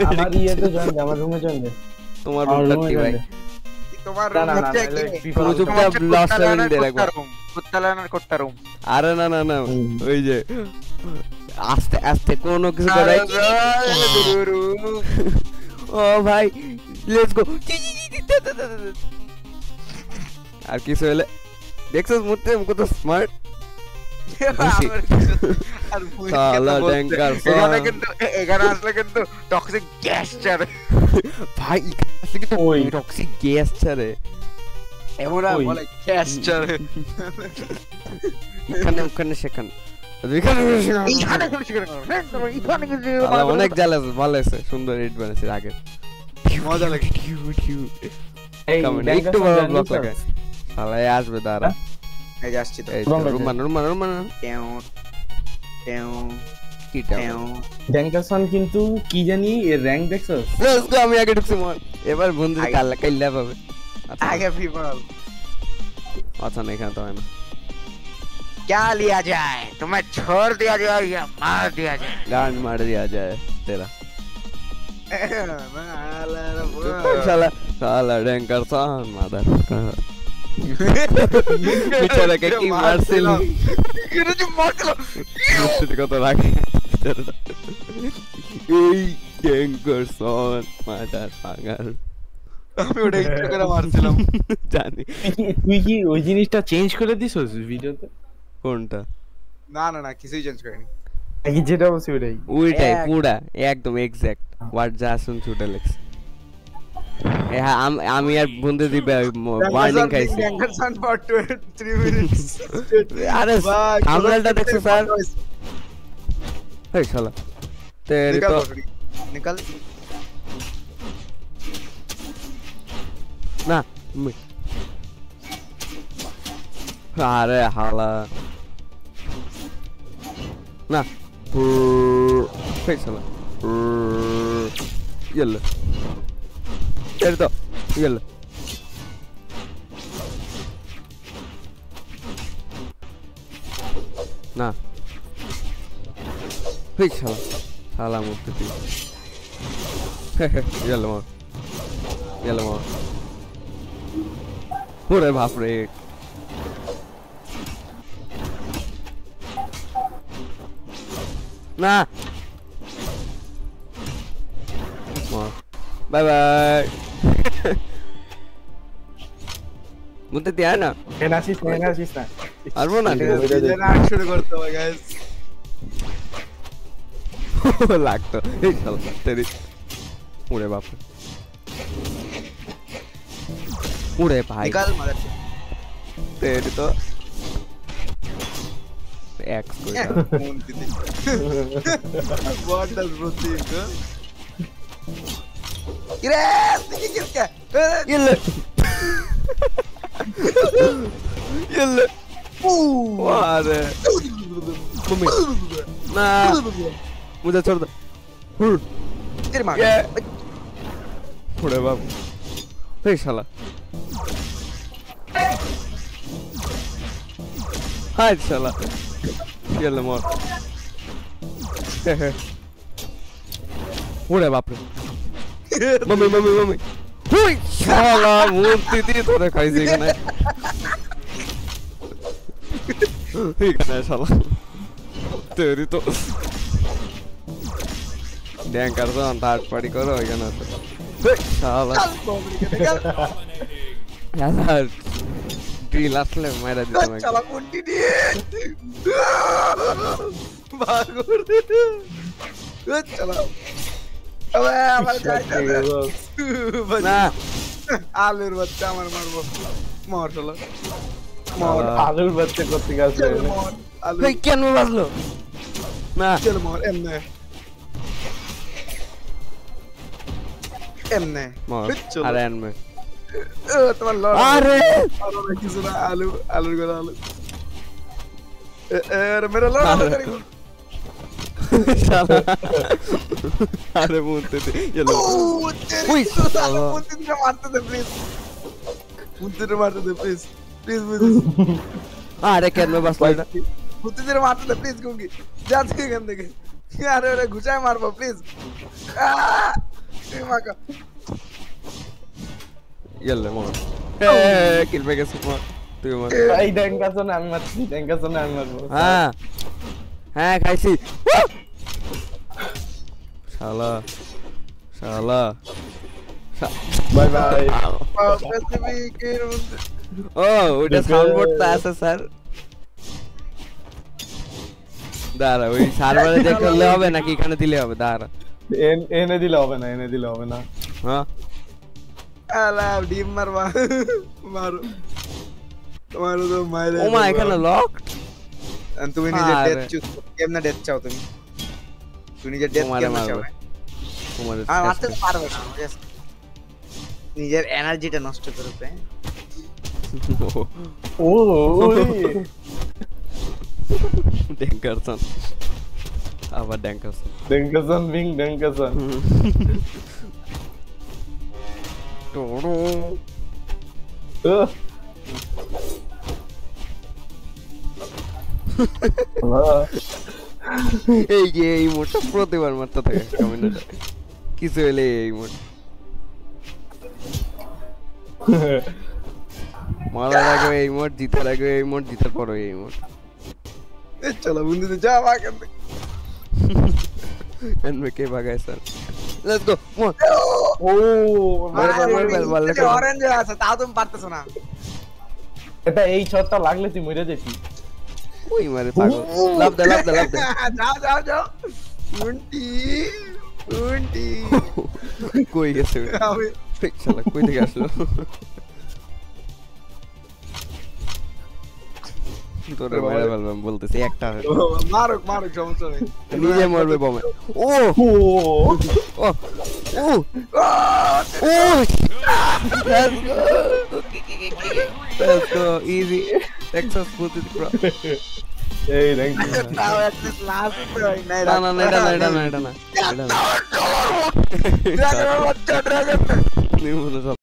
আমার ইয়েতে জয়েন দে, আমার রুমে জয়েন দে। তোমার রুমটা কি ভাই? তোমার না, না, রুম না, হচ্ছে নাহলে কি? বিপদ তুমি হবে। চুপচাপ লাস্ট সেভেন দিয়ে রাখবা। কুত্তালানার কোট্টা রুম। আরে না না না, ওই যে আস্তে আস্তে কোনো কিছু করে। ও ভাই লেটস গো। আর কিছু হলে দেখছো মুহূর্তে কত স্মার্ট। শালা ট্যাঙ্কার এখানে আসলে কিন্তু টক্সিক গ্যাস ছাড়ে। ভাই আসলে কিন্তু ওই। টক্সিক গ্যাস ছাড়ে। এমন ওই। বলে গ্যাস ছাড়ে। এখানে ওখানে সেখানে আল্লাহ, অনেক জ্বালাস ভালো আছে, সুন্দর এডিট বানাইছে আগে। মজা লাগে। এই Comment, ব্যাংক একটু বড় অ্যাকাউন্ট ব্লক জানিস? লাগে। শালা এ আসবে দাঁড়া। এই যে আসছি তো। এই রুম রুমান রুমান রুমান টেউ টেউ কিটা। টেউ। ব্যাংক অ্যাকাউন্ট কিন্তু কি জানি এর র‍্যাঙ্ক দেখছস? লেটস গো, আমি আগে ঢুকছি মন। এবার বন্ধু কাল্লা কাইল্লা পাবে। আচ্ছা आगे people আচ্ছা না, এখানে তো হয় না। क्या लिया जाए, तुम्हें छोड़ दिया जाए या मार दिया जाए? गांड मार दिया जाए तेरा। শালা শালা ড্যাঙ্কার সান মাদার। বেচারা কে কি মারছিল। এটা যে মারছিল। মুখটা কত লাগে। এই ড্যাঙ্কার সান মাদার পাগল। আমি ওটা ইচ্ছা করে মারছিলাম। জানি তুই কি ওই জিনিসটা চেঞ্জ করে দিছস ভিডিওতে? কোনটা? না না না, কিছুই চেঞ্জ করিনি। নাকি যেটা বলছি ওটাই? ওইটাই এক- পুরা একদম এক্সাক্ট ওয়ার্ড যা শুনছি ওটা লেখছে। হ্যাঁ আমি আর বন্ধু দিবে ওয়ার্নিং খাইছি। Dangerson for 3 minutes. আরে ভাই, থাম্বনেলটা দেখছো স্যার? এই শালা তেরি निकल তো बकरी, निकल। না আরে হালা না এই শালা ইয়েলো তেরি তো ইয়েলো না এই শালা শালা মুক্তি ইয়েলো মার ইয়েলো মার। ওরে বাপরে না বাই বাই মুতে দিয়া না এনাসিস না। পারবো না ঠিক আছে। ये ना शुरू करते हो गाइस। লাগতো এই শালা তেরি ওরে বাপরে ওরে ভাই निकल मदर से। তেরি তো এক্স কই What does bro think? इरे किसका? ইয়েলে ইয়েলে আরে मम्मी না मुझे छोड़ दो तेरे मार। ये ওরে বাপ এই শালা হাই শালা ইয়েলে মর ওরে বাপরে मम्मी मम्मी मम्मी হুই শালা মূর্তি দিয়ে তোরে খাইছি এখানে এখানে শালা তেরি তো ড্যাঙ্কার যখন থার্ড পার্টি করো এখানে আছে শালা चल बकरी के निकल। यार ड्रिल আসলে মাইরা দিতাম একদম। चला कुंडी दिए। भागो रे। चला। अबे আমার যাইতে হবে। না আলুর বাচ্চা আমার মারবো। মর চলো। মর। আলুর বাচ্চা করতে গেছে। চল মর। আলু। এই কেন বাজলো না চল মর এমনে। এমনে। মর চলো। আরে আনবে তোমার লড়। আরে আলু কিছু না আলু আলুর গলা আলু। এর মেরে লড় করি। শালা আরে মুনতে চলো উই শালা মুন্তি দিকে মারতে দে প্লিজ। মুন্তি দিকে মারতে দে প্লিজ। Please please. আরে কেন বাজলো এটা মুন্তি দিকে মারতে দে প্লিজ গঙ্গি। যা থেকে এখান থেকে। আরে ওরে ঘুষায় মারবো প্লিজ ইয়াল্লা মার কিল পে গেছে মার তুই মার এই ড্যাঙ্কাসন আমি মারছি ড্যাঙ্কাসন আমি মারবো হ্যাঁ হ্যাঁ খাইছি শালা শালা বাই বাই ও ওটা সাউন্ড বোর্ডটা আছে স্যার দাঁড়া ওই সার্ভারে যে করলে হবে নাকি এখানে দিলে হবে দাঁড়া এনে দিলে হবে না এনে দিলে হবে না হ্যাঁ আলা ডিম মারবা মারো তোমারও তো মাইরে ও মা এখানে লক তুমি নিজে আরে। ডেথ চুজ কেমনে ডেথ চাও তুমি নিজে ডেথ তোমারে কেমনে চাও মারবে। তোমার আর মারতে তো পারবে না just নিজের এনার্জিটা নষ্ট করবে ও ড্যাঙ্কারসন আবার ড্যাঙ্কারসন ড্যাঙ্কাসন বিং ড্যাঙ্কাসন এই যে এই মোটটা প্রতিবার মারতে থাকে কমেন্টটা কিছু হলে এই মোট মারার আগে এই মোট জিতার আগে এই মোট জিতার পরে এই মোট চলো বন্ধুদের যা আমাকে এনবে কে ভাগায় স্যার লেটস গো মোট ও অরেঞ্জ আছে তাও তুমি পারতেছো না এটা এই শটটা লাগলে তুই মরে যেতি ওই মারে পাগল লাভ দে লাভ দে লাভ দে যাও যাও যাও উন্টি উন্টি কই গেছে আমি শালা কই থেকে আসলো তোরে মারা বললাম বলতেছি একটা মারুক মারুক সমস্যা নেই নিজে মরবে বমে ও ও ও ও ও let's go easy Texas put it bro এই ড্যাঙ্কাসন তাও একটা লাস্ট হয় নাই না না না এটা না এটা না এটা না এটা না ড্রাগন বাচ্চা ড্রাগন নিউ মনে